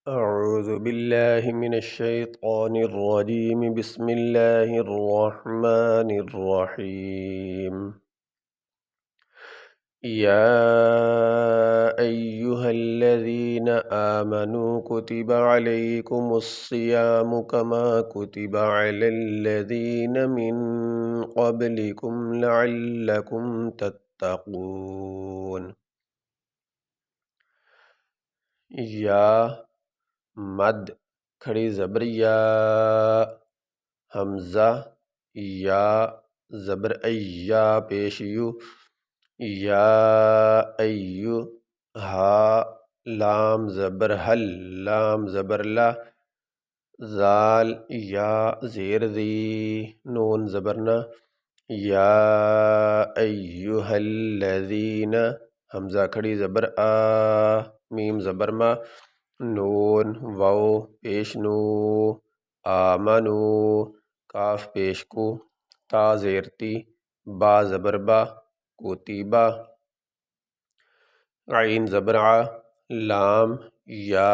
أعوذ بالله من الشيطان الرجيم. بسم الله الرحمن الرحيم. يا أيها الذين آمنوا كتب عليكم الصيام كما كتب على الذين من قبلكم لعلكم تتقون. یا مد کھڑی زبر یا، حمزہ یا زبر ایا پیش یو، یا ایو، ہا لام زبر حل، لام زبر لا، زال یا زیر دی، نون زبرنا، یا ایوہ الذین، حمزہ کھڑی زبر آ، میم زبر ما، نون واو پیش نو، آمنو، کاف پیش کو، تا زیرتی، با زبر با، کوتیبا، عین زبر ع، لام یا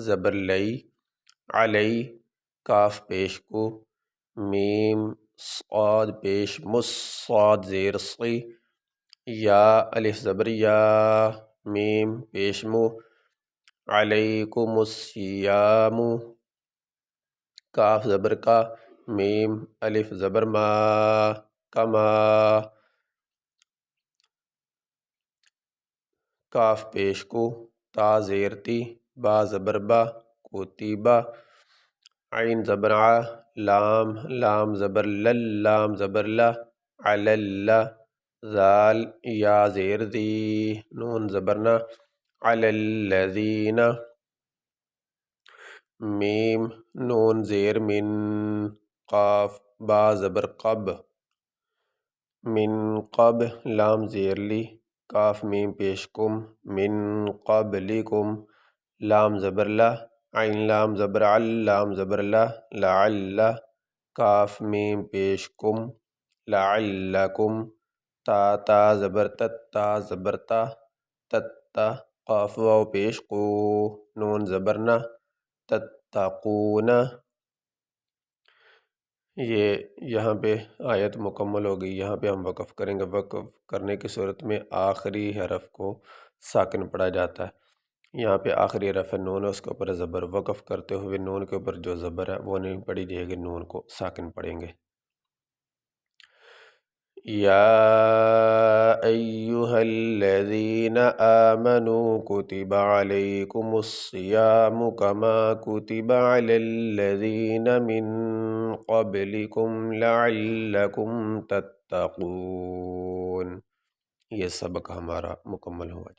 زبر لئی، علی، کاف پیش کو، میم صاد پیش مس، صاد زیر صی، یا الف زبر یا، میم پیش مو، علیکم الصیام، کاف زبر کا، میم الف زبر ما، کما، کاف پیش کو، تا زیرتی، با زبر با، کوتیبا، عین زبر ع، لام، لام زبر لل، لام زبر لا، علل، زال یا زیر دی، نون زبرنا، علی الذین، میم نون زیر من، قاف با زبر قب، من قب، لام زیر لی، کاف میم پیش کم، من قبلکم، لام زبر لا، عین لام زبر عل، لام زبر لا، لعل، کاف میم پیش کم، لعلکم، تا زبر تت، تا زبر تا، تتا، قاف واو پیش قو، نون زبرنا، تتقون۔ یہ یہاں پہ آیت مکمل ہو گئی، یہاں پہ ہم وقف کریں گے۔ وقف کرنے کی صورت میں آخری حرف کو ساکن پڑھا جاتا ہے۔ یہاں پہ آخری حرف ہے نون، اس کے اوپر زبر، وقف کرتے ہوئے نون کے اوپر جو زبر ہے وہ نہیں پڑھی جائے گی، نون کو ساکن پڑھیں گے۔ یا ایہا الذین آمنوا کتب علیکم الصیام کما کتب علی الذین من قبلکم لعلکم تتقون۔ یہ سبق ہمارا مکمل ہوا۔